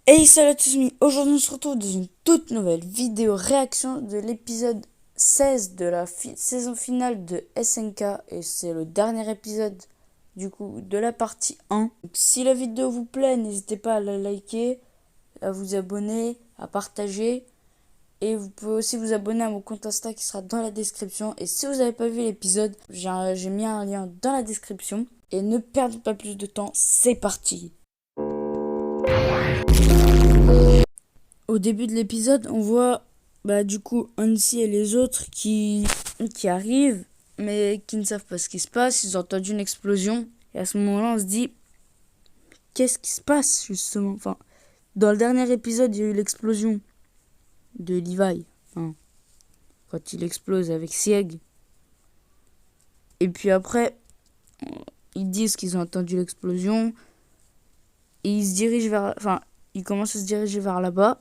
Hey salut à tous, aujourd'hui on se retrouve dans une toute nouvelle vidéo réaction de l'épisode 16 de la saison finale de SNK et c'est le dernier épisode du coup de la partie 1. Donc, si la vidéo vous plaît, n'hésitez pas à la liker, à vous abonner, à partager et vous pouvez aussi vous abonner à mon compte Insta qui sera dans la description. Et si vous n'avez pas vu l'épisode, j'ai mis un lien dans la description. Et ne perdez pas plus de temps, c'est parti. Au début de l'épisode, on voit du coup Hansi et les autres qui arrivent, mais qui ne savent pas ce qui se passe. Ils ont entendu une explosion. Et à ce moment-là, on se dit, qu'est-ce qui se passe justement? Enfin, dans le dernier épisode, il y a eu l'explosion de Levi, hein, quand il explose avec Sieg. Et puis après, ils disent qu'ils ont entendu l'explosion. Et ils se dirigent vers... Enfin, ils commencent à se diriger vers là-bas.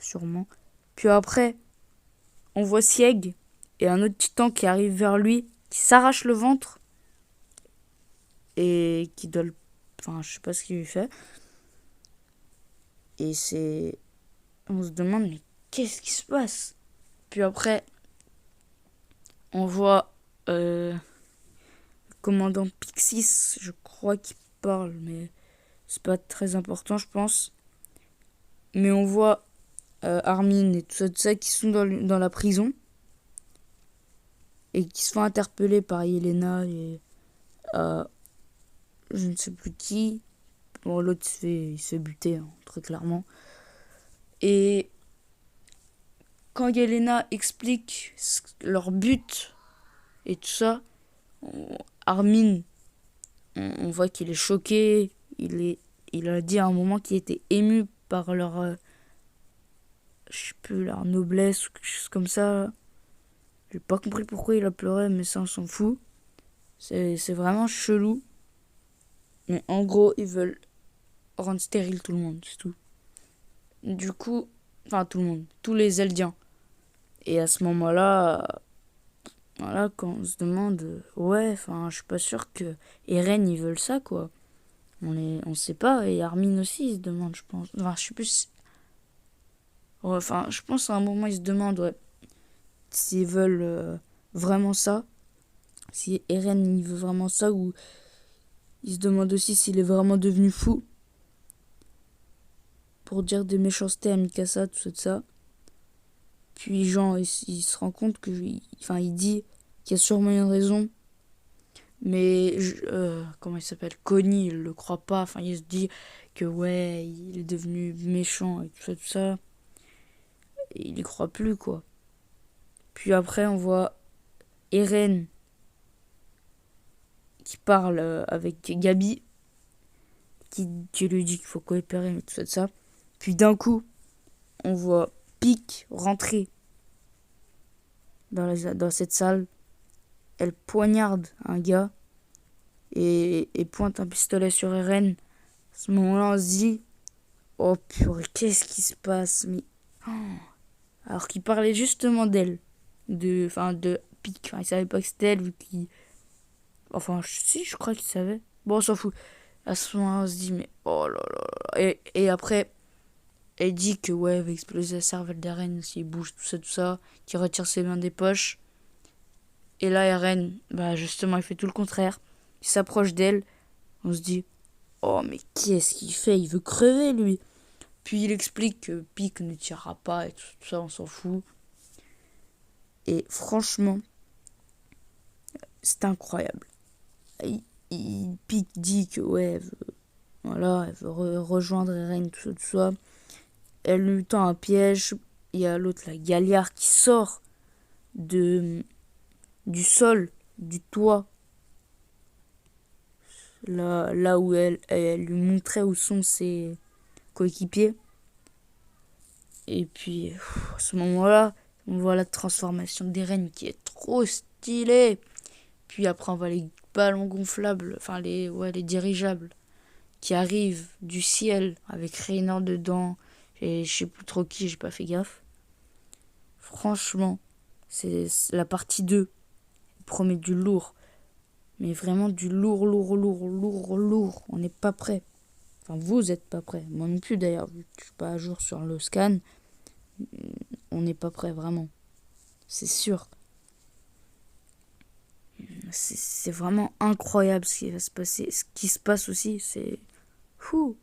Sûrement. Puis après, on voit Sieg et un autre titan qui arrive vers lui, qui s'arrache le ventre et qui doit le... Enfin, je sais pas ce qu'il lui fait. Et c'est... On se demande, mais qu'est-ce qui se passe? Puis après, on voit le commandant Pixis, je crois qu'il parle, mais c'est pas très important, je pense. Mais on voit Armin et tout ça qui sont dans la prison et qui se font interpeller par Yelena et je ne sais plus qui. Bon, l'autre il se fait buter, hein, très clairement. Et quand Yelena explique leur but et tout ça, Armin, on voit qu'il est choqué. Il a dit à un moment qu'il était ému par leur, je sais plus, leur noblesse ou quelque chose comme ça. J'ai pas compris pourquoi il a pleuré, mais ça on s'en fout. C'est vraiment chelou. Mais en gros, ils veulent rendre stérile tout le monde, c'est tout. Du coup, enfin tout le monde, tous les Eldiens. Et à ce moment-là, voilà, quand on se demande, ouais, enfin, je suis pas sûr que Eren ils veulent ça, quoi. On sait pas, et Armin aussi il se demande, je pense. Enfin, je sais plus. Ouais, enfin, je pense à un moment ils se demandent, ouais, s'ils veulent vraiment ça. Si Eren il veut vraiment ça, ou ils se demandent aussi s'il est vraiment devenu fou pour dire des méchancetés à Mikasa, tout ça. Puis Jean, il se rend compte que, enfin, il dit qu'il y a sûrement une raison. Mais comment il s'appelle, Connie, il le croit pas. Enfin, il se dit que ouais, il est devenu méchant et tout ça. Et il y croit plus, quoi. Puis après, on voit Eren qui parle avec Gabi, qui lui dit qu'il faut coopérer, mais tout ça. Puis d'un coup, on voit Pieck rentrer dans cette salle. Elle poignarde un gars et pointe un pistolet sur Eren. À ce moment-là, on se dit, oh purée, qu'est-ce qui se passe? Mais alors qu'il parlait justement d'elle, de Pieck. Enfin, il savait pas que c'était elle, vu qu'il... Enfin, si, je crois qu'il savait. Bon, on s'en fout. À ce moment-là, on se dit, mais oh là là là. Et après, elle dit que, ouais, elle va exploser la cervelle d'Eren s'il bouge, tout ça, qu'il retire ses mains des poches. Et là, Eren, bah, justement, il fait tout le contraire. Il s'approche d'elle. On se dit, oh, mais qu'est-ce qu'il fait? Il veut crever, lui. Puis il explique que Pieck ne tirera pas et tout ça, on s'en fout. Et franchement, c'est incroyable. Pieck dit que ouais, elle veut rejoindre Eren, tout ça. Elle lui tend un piège. Il y a l'autre, la Galliard, qui sort du sol, du toit. Là où elle lui montrait où sont ses coéquipiers. Et puis, à ce moment-là, on voit la transformation d'Eren qui est trop stylée. Puis après, on voit les ballons gonflables, enfin les dirigeables qui arrivent du ciel avec Reynor dedans. Et je sais plus trop qui, j'ai pas fait gaffe. Franchement, c'est la partie 2. Il promet du lourd. Mais vraiment du lourd, lourd, lourd, lourd, lourd. On n'est pas prêt. Enfin, vous êtes pas prêts. Moi non plus d'ailleurs, vu que je suis pas à jour sur le scan. On n'est pas prêt vraiment. C'est sûr. C'est vraiment incroyable ce qui va se passer. Ce qui se passe aussi, c'est... Fou.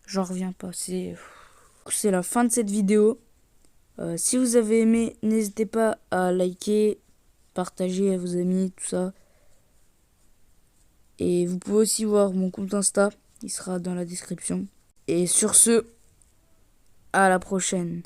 J'en reviens pas. C'est la fin de cette vidéo. Si vous avez aimé, n'hésitez pas à liker, partager à vos amis, tout ça. Et vous pouvez aussi voir mon compte Insta. Il sera dans la description. Et sur ce, à la prochaine.